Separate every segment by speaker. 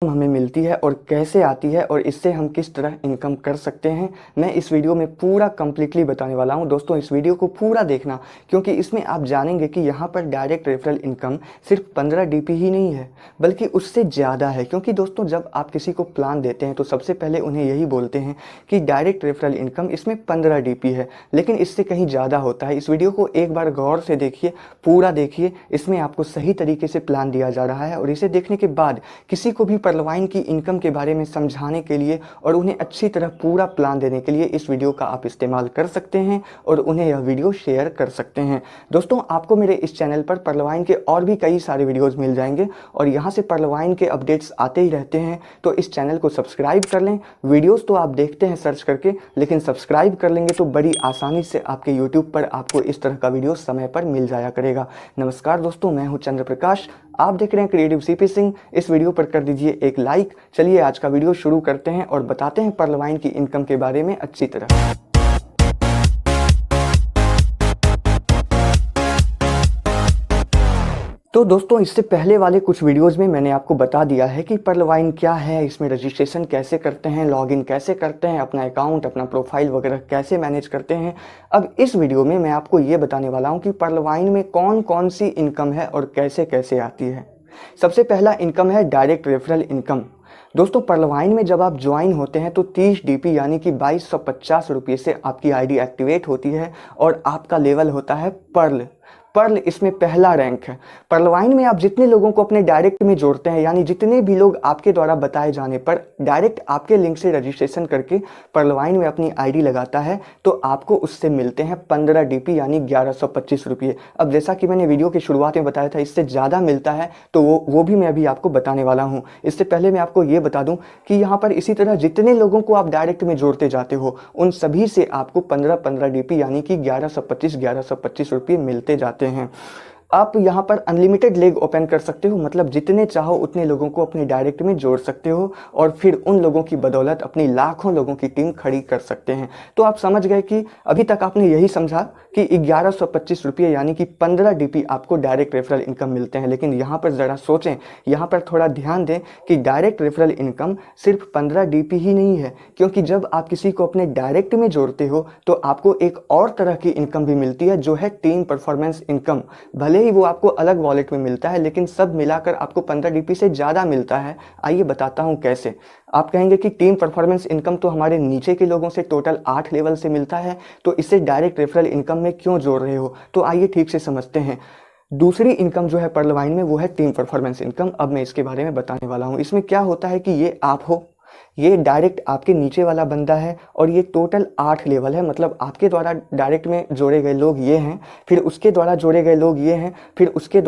Speaker 1: हमें मिलती है और कैसे आती है और इससे हम किस तरह इनकम कर सकते हैं, मैं इस वीडियो में पूरा कंप्लीटली बताने वाला हूं। दोस्तों इस वीडियो को पूरा देखना, क्योंकि इसमें आप जानेंगे कि यहाँ पर डायरेक्ट रेफरल इनकम सिर्फ 15 डीपी ही नहीं है बल्कि उससे ज़्यादा है। क्योंकि दोस्तों जब आप किसी को प्लान देते हैं तो सबसे पहले उन्हें यही बोलते हैं कि डायरेक्ट रेफरल इनकम इसमें 15 डीपी है, लेकिन इससे कहीं ज़्यादा होता है। इस वीडियो को एक बार गौर से देखिए, पूरा देखिए, इसमें आपको सही तरीके से प्लान दिया जा रहा है। और इसे देखने के बाद किसी को भी परलवाइन की इनकम के बारे में समझाने के लिए और उन्हें अच्छी तरह पूरा प्लान देने के लिए इस वीडियो का आप इस्तेमाल कर सकते हैं और उन्हें यह वीडियो शेयर कर सकते हैं। दोस्तों आपको मेरे इस चैनल पर परलवाइन के और भी कई सारे वीडियोस मिल जाएंगे और यहाँ से परलवाइन के अपडेट्स आते ही रहते हैं, तो इस चैनल को सब्सक्राइब कर लें। वीडियोस तो आप देखते हैं सर्च करके, लेकिन सब्सक्राइब कर लेंगे तो बड़ी आसानी से आपके यूट्यूब पर आपको इस तरह का वीडियो समय पर मिल जाया करेगा। नमस्कार दोस्तों, मैं हूँ चंद्र प्रकाश, आप देख रहे हैं क्रिएटिव सीपी सिंह। इस वीडियो पर कर दीजिए एक लाइक। चलिए आज का वीडियो शुरू करते हैं और बताते हैं परलवाइन की इनकम के बारे में अच्छी तरह। तो दोस्तों इससे पहले वाले कुछ वीडियोस में मैंने आपको बता दिया है कि परलवाइन क्या है, इसमें रजिस्ट्रेशन कैसे करते हैं, लॉगिन कैसे करते हैं, अपना अकाउंट, अपना प्रोफाइल वगैरह कैसे मैनेज करते हैं। अब इस वीडियो में मैं आपको ये बताने वाला हूँ कि परलवाइन में कौन कौन सी इनकम है और कैसे कैसे आती है। सबसे पहला इनकम है डायरेक्ट रेफरल इनकम। दोस्तों परलवाइन में जब आप ज्वाइन होते हैं तो 30 डीपी यानी कि 2250 रुपये से आपकी आईडी एक्टिवेट होती है और आपका लेवल होता है पर्ल। पर्ल इसमें पहला रैंक है। परलवाइन में आप जितने लोगों को अपने डायरेक्ट में जोड़ते हैं, यानी जितने भी लोग आपके द्वारा बताए जाने पर डायरेक्ट आपके लिंक से रजिस्ट्रेशन करके परलवाइन में अपनी आईडी लगाता है, तो आपको उससे मिलते हैं 15 डीपी यानी 1125 रुपये। अब जैसा कि मैंने वीडियो की शुरुआत में बताया था, इससे ज़्यादा मिलता है तो वो भी मैं अभी आपको बताने वाला हूँ। इससे पहले मैं आपको ये बता दूँ कि यहाँ पर इसी तरह जितने लोगों को आप डायरेक्ट में जोड़ते जाते हो उन सभी से आपको 15 डीपी यानी कि 1125 रुपये मिलते जाते हैं। आप यहाँ पर अनलिमिटेड लेग ओपन कर सकते हो, मतलब जितने चाहो उतने लोगों को अपने डायरेक्ट में जोड़ सकते हो और फिर उन लोगों की बदौलत अपनी लाखों लोगों की टीम खड़ी कर सकते हैं। तो आप समझ गए कि अभी तक आपने यही समझा कि 1125 रुपये यानी कि 15 डीपी आपको डायरेक्ट रेफरल इनकम मिलते हैं। लेकिन यहाँ पर ज़रा सोचें, यहाँ पर थोड़ा ध्यान दें कि डायरेक्ट रेफरल इनकम सिर्फ 15 डीपी ही नहीं है, क्योंकि जब आप किसी को अपने डायरेक्ट में जोड़ते हो तो आपको एक और तरह की इनकम भी मिलती है, जो है टीम परफॉर्मेंस इनकम। भले ही वो आपको अलग वॉलेट में मिलता है, लेकिन सब मिलाकर आपको 15 डीपी से ज़्यादा मिलता है। आइए बताता हूँ कैसे। आप कहेंगे कि टीम परफॉर्मेंस इनकम तो हमारे नीचे के लोगों से टोटल 8 लेवल से मिलता है, तो इसे डायरेक्ट रेफरल इनकम में क्यों जोड़ रहे हो? तो आइए ठीक से समझते हैं। दूसरी इनकम जो है परलवाइन में वो है टीम परफॉर्मेंस इनकम। अब मैं इसके बारे में बताने वाला हूँ। इसमें क्या होता है कि ये आप हो, ये डायरेक्ट आपके नीचे वाला बंदा है और ये टोटल 8 लेवल है, मतलब आपके द्वारा डायरेक्ट में जोड़े गए लोग ये हैं, फिर उसके द्वारा जोड़े गए लोग ये हैं, फिर उसके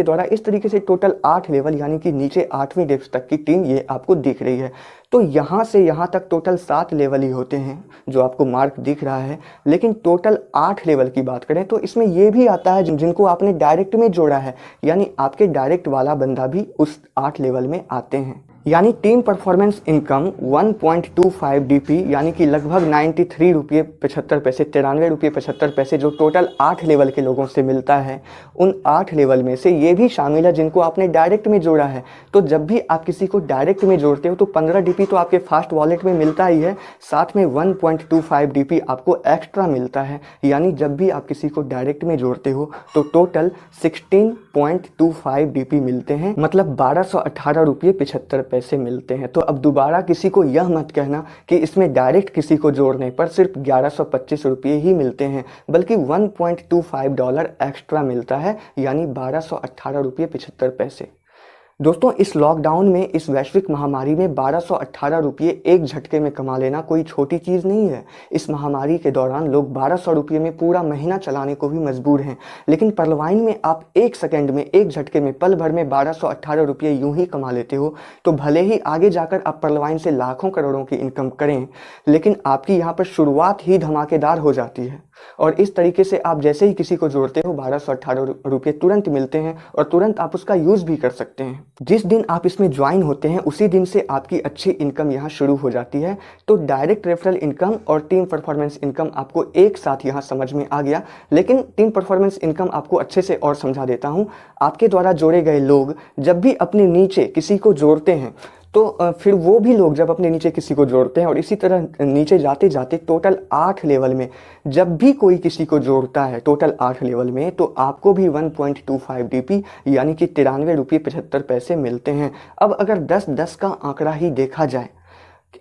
Speaker 1: द्वारा, इस तरीके से टोटल 8 लेवल यानी कि नीचे 8वीं डेप्थ तक की टीम ये आपको दिख रही है। तो यहाँ से यहाँ तक टोटल 7 लेवल ही होते हैं जो आपको मार्क दिख रहा है, लेकिन टोटल 8 लेवल की बात करें तो इसमें ये भी आता है जिनको आपने डायरेक्ट में जोड़ा है, यानी आपके डायरेक्ट वाला बंदा भी उस 8 लेवल में आते हैं। यानी टीम परफॉर्मेंस इनकम 1.25 डीपी यानी कि लगभग 93 रुपये 75 पैसे, 93 रुपये 75 पैसे जो टोटल 8 लेवल के लोगों से मिलता है, उन 8 लेवल में से ये भी शामिल है जिनको आपने डायरेक्ट में जोड़ा है। तो जब भी आप किसी को डायरेक्ट में जोड़ते हो तो 15 डीपी तो आपके फास्ट वॉलेट में मिलता ही है, साथ में 1.25 डीपी आपको एक्स्ट्रा मिलता है। यानी जब भी आप किसी को डायरेक्ट में जोड़ते हो तो टोटल 16.25 डीपी मिलते हैं, मतलब 1218 रुपये 75 पैसे मिलते हैं। तो अब दोबारा किसी को यह मत कहना कि इसमें डायरेक्ट किसी को जोड़ने पर सिर्फ 1125 रुपये ही मिलते हैं, बल्कि $1.25 एक्स्ट्रा मिलता है, यानी 1218 रुपये 75 पैसे। दोस्तों इस लॉकडाउन में, इस वैश्विक महामारी में 1218 रुपये एक झटके में कमा लेना कोई छोटी चीज़ नहीं है। इस महामारी के दौरान लोग 1200 रुपये में पूरा महीना चलाने को भी मजबूर हैं, लेकिन परलवाइन में आप एक सेकंड में, एक झटके में, पल भर में 1218 रुपये यूं ही कमा लेते हो। तो भले ही आगे जाकर आप परलवाइन से लाखों करोड़ों की इनकम करें, लेकिन आपकी यहाँ पर शुरुआत ही धमाकेदार हो जाती है। और इस तरीके से आप जैसे ही किसी को जोड़ते हो 1218 रुपये तुरंत मिलते हैं और तुरंत आप उसका यूज़ भी कर सकते हैं। जिस दिन आप इसमें ज्वाइन होते हैं उसी दिन से आपकी अच्छी इनकम यहाँ शुरू हो जाती है। तो डायरेक्ट रेफरल इनकम और टीम परफॉर्मेंस इनकम आपको एक साथ यहाँ समझ में आ गया, लेकिन टीम परफॉर्मेंस इनकम आपको अच्छे से और समझा देता हूँ। आपके द्वारा जोड़े गए लोग जब भी अपने नीचे किसी को जोड़ते हैं तो फिर वो भी लोग जब अपने नीचे किसी को जोड़ते हैं और इसी तरह नीचे जाते जाते टोटल 8 लेवल में जब भी कोई किसी को जोड़ता है टोटल 8 लेवल में, तो आपको भी 1.25 DP यानी कि 93 रुपये 75 पैसे मिलते हैं। अब अगर 10-10 का आंकड़ा ही देखा जाए,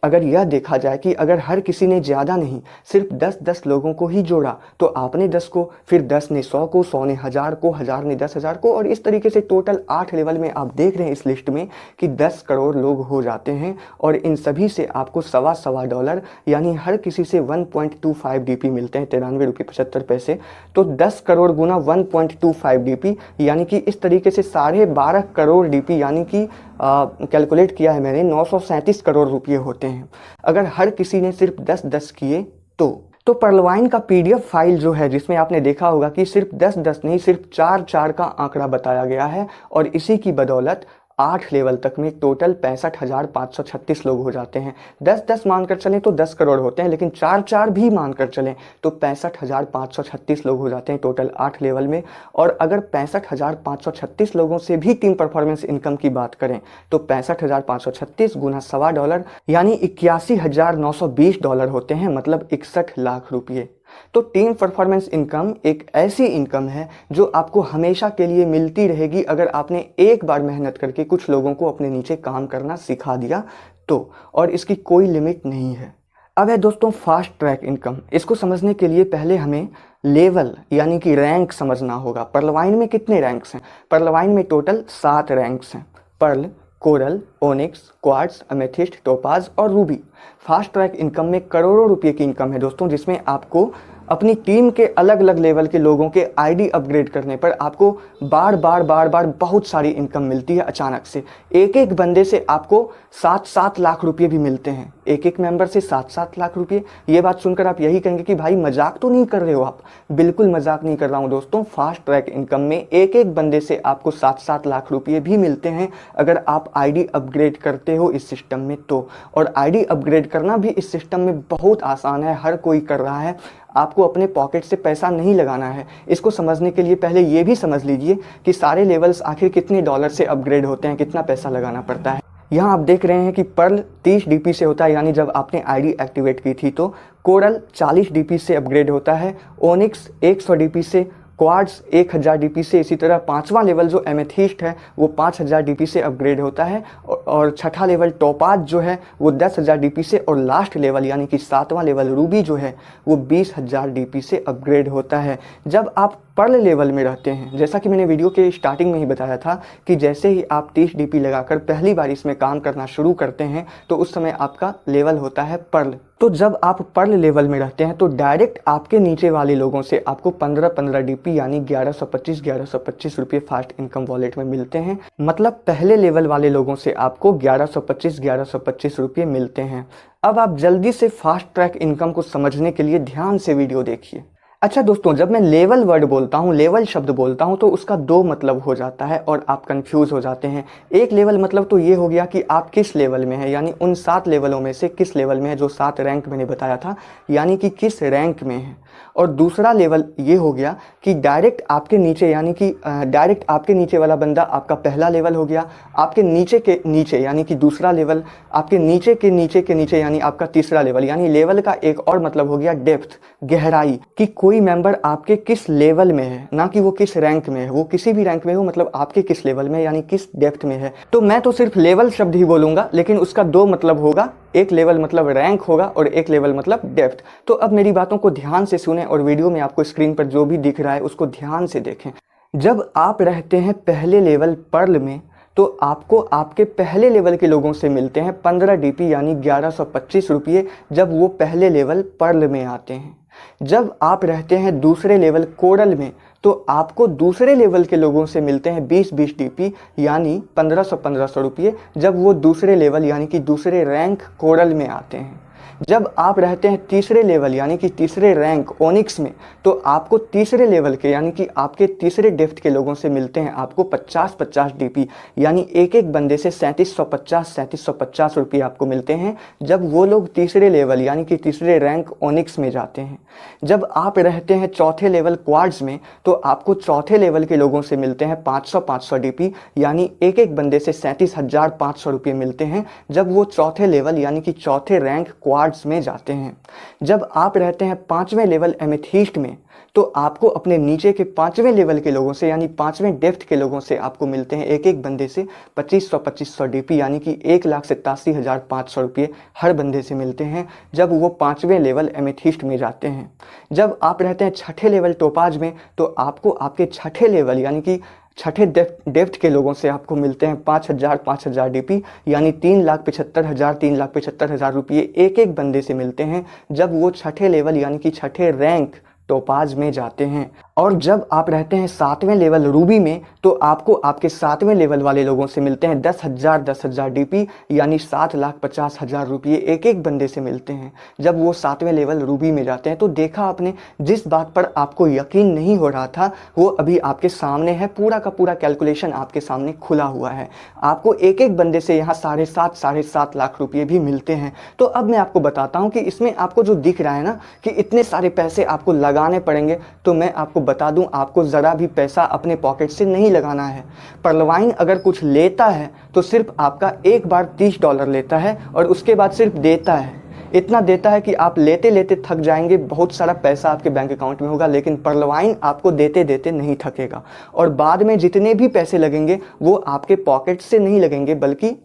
Speaker 1: अगर यह देखा जाए कि अगर हर किसी ने ज़्यादा नहीं सिर्फ 10-10 लोगों को ही जोड़ा, तो आपने 10 को, फिर 10 ने 100 को, 100 ने 1000 को, 1000 ने 10,000 को, और इस तरीके से टोटल 8 लेवल में आप देख रहे हैं इस लिस्ट में कि 10 करोड़ लोग हो जाते हैं। और इन सभी से आपको सवा $1 यानी हर किसी से 1.25 DP मिलते हैं, 93 रुपये 75 पैसे। तो 10 करोड़ गुना 1.25 DP यानी कि इस तरीके से 12.5 करोड़ DP यानी कि कैलकुलेट किया है मैंने, 937 करोड़ रुपये होते हैं अगर हर किसी ने सिर्फ 10-10 किए तो पर्लवाइन का PDF फाइल जो है, जिसमें आपने देखा होगा कि सिर्फ 10-10 नहीं सिर्फ 4-4 का आंकड़ा बताया गया है, और इसी की बदौलत 8 लेवल तक में टोटल 65,536 लोग हो जाते हैं। 10-10 मानकर चलें तो 10 करोड़ होते हैं, लेकिन 4-4 भी मानकर चलें तो 65,536 लोग हो जाते हैं टोटल 8 लेवल में। और अगर 65,536 लोगों से भी टीम परफॉर्मेंस इनकम की बात करें तो 65,536 गुना $1.25 यानी $81,920 होते हैं, मतलब 61 लाख रुपये। तो टीम परफॉर्मेंस इनकम एक ऐसी इनकम है जो आपको हमेशा के लिए मिलती रहेगी अगर आपने एक बार मेहनत करके कुछ लोगों को अपने नीचे काम करना सिखा दिया तो, और इसकी कोई लिमिट नहीं है। अब है दोस्तों फास्ट ट्रैक इनकम। इसको समझने के लिए पहले हमें लेवल यानी कि रैंक समझना होगा। पर्लवाइन में कितने रैंक्स हैं? पर्लवाइन में टोटल 7 रैंक्स हैं, pearl, coral, onyx, quartz, amethyst, topaz और रूबी। फास्ट ट्रैक इनकम में करोड़ों रुपए की इनकम है दोस्तों, जिसमें आपको अपनी टीम के अलग अलग लेवल के लोगों के आईडी अपग्रेड करने पर आपको बार बार बहुत सारी इनकम मिलती है अचानक से। एक एक बंदे से आपको 7-7 लाख रुपए भी मिलते हैं, एक एक मेंबर से 7-7 लाख रुपए। ये बात सुनकर आप यही कहेंगे कि भाई मजाक तो नहीं कर रहे हो आप। बिल्कुल मजाक नहीं कर रहा हूँ दोस्तों। फास्ट ट्रैक इनकम में एक एक बंदे से आपको 7-7 लाख रुपये भी मिलते हैं अगर आप आईडी अपग्रेड करते हो इस सिस्टम में तो। और आईडी अपग्रेड करना भी इस सिस्टम में बहुत आसान है, हर कोई कर रहा है। आपको अपने पॉकेट से पैसा नहीं लगाना है। इसको समझने के लिए पहले ये भी समझ लीजिए कि सारे लेवल्स आखिर कितने डॉलर से अपग्रेड होते हैं, कितना पैसा लगाना पड़ता है। यहाँ आप देख रहे हैं कि पर्ल 30 DP से होता है, यानी जब आपने आईडी एक्टिवेट की थी तो। कोरल 40 DP से अपग्रेड होता है, ओनिक्स 100 DP से, क्वार्ट्ज 1000 DP से, इसी तरह 5वां लेवल जो एमेथिस्ट है वो 5000 DP से अपग्रेड होता है, और 6ठा लेवल टोपाज जो है वो 10,000 DP से, और लास्ट लेवल यानी कि 7वां लेवल रूबी जो है वो 20,000 DP से अपग्रेड होता है। जब आप पर्ल लेवल में रहते हैं, जैसा कि मैंने वीडियो के स्टार्टिंग में ही बताया था कि जैसे ही आप 30 DP लगाकर पहली बार इसमें काम करना शुरू करते हैं तो उस समय आपका लेवल होता है पर्ल। तो जब आप पर्ल लेवल में रहते हैं तो डायरेक्ट आपके नीचे वाले लोगों से आपको 15-15 DP यानी 1125 रुपये फास्ट इनकम वॉलेट में मिलते हैं। मतलब पहले लेवल वाले लोगों से आपको 1125 रुपये मिलते हैं। अब आप जल्दी से फास्ट ट्रैक इनकम को समझने के लिए ध्यान से वीडियो देखिए। अच्छा दोस्तों, जब मैं लेवल वर्ड बोलता हूँ, लेवल शब्द बोलता हूँ, तो उसका 2 मतलब हो जाता है और आप कंफ्यूज हो जाते हैं। एक लेवल मतलब तो ये हो गया कि आप किस लेवल में हैं, यानी उन 7 लेवलों में से किस लेवल में है, जो 7 रैंक मैंने बताया था, यानी कि किस रैंक में है। और दूसरा लेवल ये हो गया कि डायरेक्ट आपके नीचे, यानी कि डायरेक्ट आपके नीचे वाला बंदा आपका पहला लेवल हो गया। आपके नीचे के नीचे यानी कि दूसरा लेवल, आपके नीचे के नीचे के नीचे यानी आपका तीसरा लेवल। यानी लेवल का एक और मतलब हो गया डेप्थ, गहराई, कि कोई मेंबर आपके किस लेवल में है, ना कि वो किस रैंक में है। वो किसी भी रैंक में हो, मतलब आपके किस लेवल में यानी किस डेप्थ में है। तो मैं तो सिर्फ लेवल शब्द ही बोलूंगा, लेकिन उसका 2 मतलब होगा। एक लेवल मतलब रैंक होगा और एक लेवल मतलब डेप्थ। तो अब मेरी बातों को ध्यान से सुने और वीडियो में आपको स्क्रीन पर जो भी दिख रहा है उसको ध्यान से देखें। जब आप रहते हैं पहले लेवल पर्ल में तो आपको आपके पहले लेवल के लोगों से मिलते हैं 15 DP यानी 1125 रुपये, जब वो पहले लेवल पर्ल में आते हैं। जब आप रहते हैं दूसरे लेवल कोरल में तो आपको दूसरे लेवल के लोगों से मिलते हैं 20-20 DP यानी 1500 रुपये, जब वो दूसरे लेवल यानी कि दूसरे रैंक कोरल में आते हैं। जब आप रहते हैं तीसरे लेवल यानी कि तीसरे रैंक ओनिक्स में, तो आपको तीसरे लेवल के यानी कि आपके तीसरे डेप्थ के लोगों से मिलते हैं आपको 50-50 डीपी, यानी एक एक बंदे से 3750 रुपये आपको मिलते हैं जब वो लोग तीसरे लेवल यानी कि तीसरे रैंक ओनिक्स में जाते हैं। जब आप रहते हैं चौथे लेवल क्वाड्स में, तो आपको चौथे लेवल के लोगों से मिलते हैं 500-500 डीपी, यानी एक एक बंदे से 37,500 रुपये मिलते हैं जब वो चौथे लेवल यानी कि चौथे रैंक क्वाड्स में जाते हैं। जब आप रहते हैं पांचवें लेवल एमेथीस्ट में, तो आपको अपने नीचे के पांचवें लेवल के लोगों से यानी पांचवें डेप्थ के लोगों से आपको मिलते हैं एक एक बंदे से 2500 डीपी, यानी कि 1,87,500 रुपये हर बंदे से मिलते हैं जब वो पांचवें लेवल एमेथीस्ट में जाते हैं। जब आप रहते हैं छठे लेवल टोपाज में, तो आपको आपके छठे लेवल यानी कि छठे डेप्थ के लोगों से आपको मिलते हैं 5,000 डीपी, यानी 3,75,000 रुपये एक एक बंदे से मिलते हैं जब वो छठे लेवल यानी कि छठे रैंक टोपाज में जाते हैं। और जब आप रहते हैं सातवें लेवल रूबी में, तो आपको आपके सातवें लेवल वाले लोगों से मिलते हैं 10,000 डीपी, यानी 7,50,000 रुपये एक एक बंदे से मिलते हैं जब वो सातवें लेवल रूबी में जाते हैं। तो देखा आपने, जिस बात पर आपको यकीन नहीं हो रहा था वो अभी आपके सामने है, पूरा का पूरा कैलकुलेशन आपके सामने खुला हुआ है। आपको एक एक बंदे से यहाँ 7.5 लाख रुपये भी मिलते हैं। तो अब मैं आपको बताता हूँ कि इसमें आपको जो दिख रहा है ना कि इतने सारे पैसे आपको लगाने पड़ेंगे, तो मैं आपको बता दूं, आपको ज़रा भी पैसा अपने पॉकेट से नहीं लगाना है। पर्लवाइन अगर कुछ लेता है तो सिर्फ आपका एक बार $30 लेता है और उसके बाद सिर्फ देता है। इतना देता है कि आप लेते लेते थक जाएंगे, बहुत सारा पैसा आपके बैंक अकाउंट में होगा, लेकिन पर्लवाइन आपको देते देते नहीं थकेगा। और बाद में जितने भी पैसे लगेंगे वो आपके पॉकेट से नहीं लगेंगे, बल्कि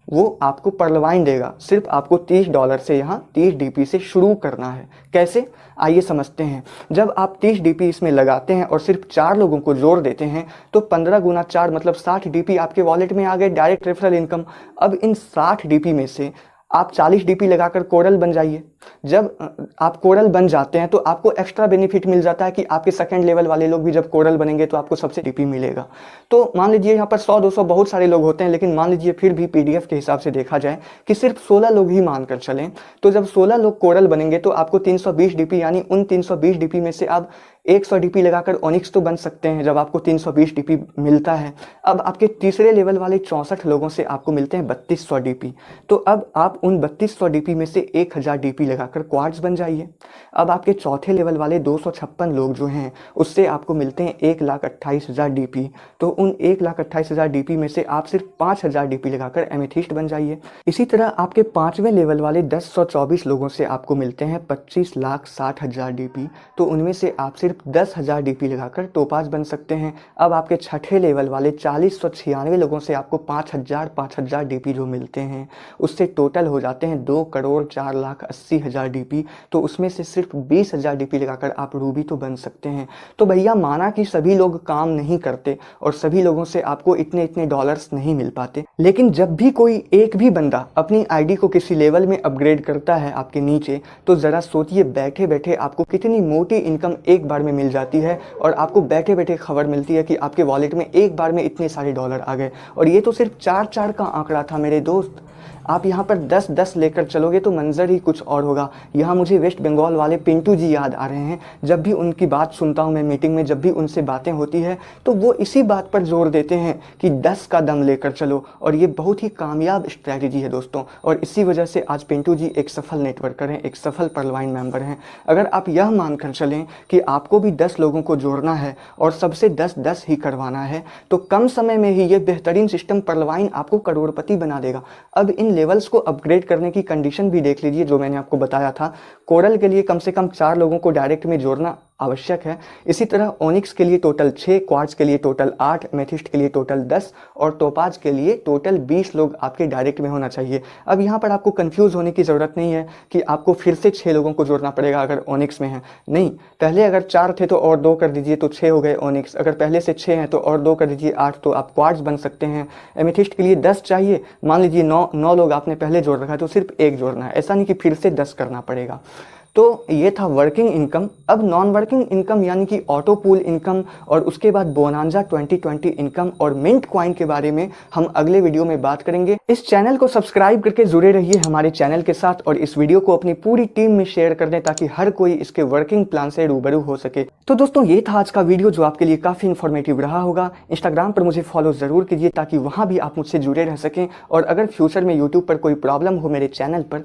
Speaker 1: वो आपको पर्लवाइन देगा। सिर्फ आपको $30 से यहाँ 30 डीपी से शुरू करना है। कैसे, आइए समझते हैं। जब आप 30 डीपी इसमें लगाते हैं और सिर्फ 4 लोगों को जोड़ देते हैं, तो 15 गुना 4 मतलब 60 डीपी आपके वॉलेट में आ गए, डायरेक्ट रेफरल इनकम। अब इन 60 डीपी में से आप 40 डीपी लगाकर कोरल बन जाइए। जब आप कोरल बन जाते हैं तो आपको एक्स्ट्रा बेनिफिट मिल जाता है कि आपके सेकंड लेवल वाले लोग भी जब कोरल बनेंगे तो आपको सबसे डीपी मिलेगा। तो मान लीजिए यहाँ पर 100-200 बहुत सारे लोग होते हैं, लेकिन मान लीजिए फिर भी पीडीएफ के हिसाब से देखा जाए कि सिर्फ 16 लोग ही मानकर चलें, तो जब 16 लोग कोरल बनेंगे तो आपको 320 डीपी, यानी उन 320 डीपी में से आप 100 डीपी लगाकर ओनिक्स तो बन सकते हैं जब आपको 320 डीपी मिलता है। अब आपके तीसरे लेवल वाले 64 लोगों से आपको मिलते हैं 3200 डीपी। तो अब आप उन 3200 डीपी में से 1000 डीपी लगाकर क्वार्ट्स बन जाइए। अब आपके चौथे लेवल वाले 256 लोग जो हैं उससे आपको मिलते हैं 1,28,000 डीपी। तो उन 1,28,000 डीपी में से आप सिर्फ 5000 डीपी लगाकर एमेथिस्ट बन जाइए। इसी तरह आपके पांचवें लेवल वाले 1024 लोगों से आपको मिलते हैं 25,60,000 डीपी। तो उनमें से आप सिर्फ 10,000 डीपी लगाकर टोपाज बन सकते हैं। अब आपके छठे लेवल वाले 4096 लोगों से आपको 5,000 डीपी जो मिलते हैं उससे टोटल हो जाते हैं 2,04,80,000 डीपी। तो उसमें से सिर्फ 20,000 डीपी लगाकर आप रूबी तो बन सकते हैं। तो भैया माना कि सभी लोग काम नहीं करते और सभी लोगों से आपको इतने डॉलर्स नहीं मिल पाते, लेकिन जब भी कोई एक भी बंदा अपनी आईडी को किसी लेवल में अपग्रेड करता है आपके नीचे, तो ज़रा सोचिए बैठे बैठे आपको कितनी मोटी इनकम एक बार में मिल जाती है। और आपको बैठे बैठे खबर मिलती है कि आपके वॉलेट में एक बार में इतने सारे डॉलर आ गए। और ये तो सिर्फ 4 का आंकड़ा था मेरे दोस्त। आप यहाँ पर 10 लेकर चलोगे तो मंजर ही कुछ और होगा। यहाँ मुझे वेस्ट बंगाल वाले पिंटू जी याद आ रहे हैं। जब भी उनकी बात सुनता हूँ मैं मीटिंग में, जब भी उनसे बातें होती है तो वो इसी बात पर जोर देते हैं कि 10 का दम लेकर चलो। और ये बहुत ही कामयाब स्ट्रैटेजी है दोस्तों। और इसी वजह से आज पिंटू जी एक सफल नेटवर्कर हैं, एक सफल पर्लवाइन मेंबर हैं। अगर आप यह मानकर चलें कि आपको भी 10 लोगों को जोड़ना है और सबसे 10 ही करवाना है, तो कम समय में ही ये बेहतरीन सिस्टम पर्लवाइन आपको करोड़पति बना देगा। अब इन लेवल्स को अपग्रेड करने की कंडीशन भी देख लीजिए जो मैंने आपको बताया था। कोरल के लिए कम से कम 4 लोगों को डायरेक्ट में जोड़ना आवश्यक है। इसी तरह ओनिक्स के लिए टोटल 6, क्वार्ट्ज के लिए टोटल 8, मेथिस्ट के लिए टोटल 10 और टोपाज के लिए टोटल 20 लोग आपके डायरेक्ट में होना चाहिए। अब यहाँ पर आपको कंफ्यूज होने की ज़रूरत नहीं है कि आपको फिर से 6 लोगों को जोड़ना पड़ेगा अगर ओनिक्स में है। नहीं, पहले अगर 4 थे तो और 2 कर दीजिए तो 6 हो गए ओनिक्स। अगर पहले से 6 हैं तो और 2 कर दीजिए 8, तो आप क्वार्ट्ज बन सकते हैं। एमेथिस्ट के लिए 10 चाहिए, मान लीजिए 9 लोग आपने पहले जोड़ रखा है तो सिर्फ 1 जोड़ना है, ऐसा नहीं कि फिर से 10 करना पड़ेगा। तो ये था वर्किंग इनकम। अब नॉन वर्किंग इनकम यानी कि ऑटो पूल इनकम और उसके बाद बोनांजा 2020 इनकम और मिंट कॉइन के बारे में हम अगले वीडियो में बात करेंगे। इस चैनल को सब्सक्राइब करके जुड़े रहिए हमारे चैनल के साथ और इस वीडियो को अपनी पूरी टीम में शेयर कर दें ताकि हर कोई इसके वर्किंग प्लान से रूबरू हो सके। तो दोस्तों ये था आज का वीडियो जो आपके लिए काफ़ी इन्फॉर्मेटिव रहा होगा। इंस्टाग्राम पर मुझे फॉलो ज़रूर कीजिए ताकि वहाँ भी आप मुझसे जुड़े रह सकें और अगर फ्यूचर में यूट्यूब पर कोई प्रॉब्लम हो मेरे चैनल पर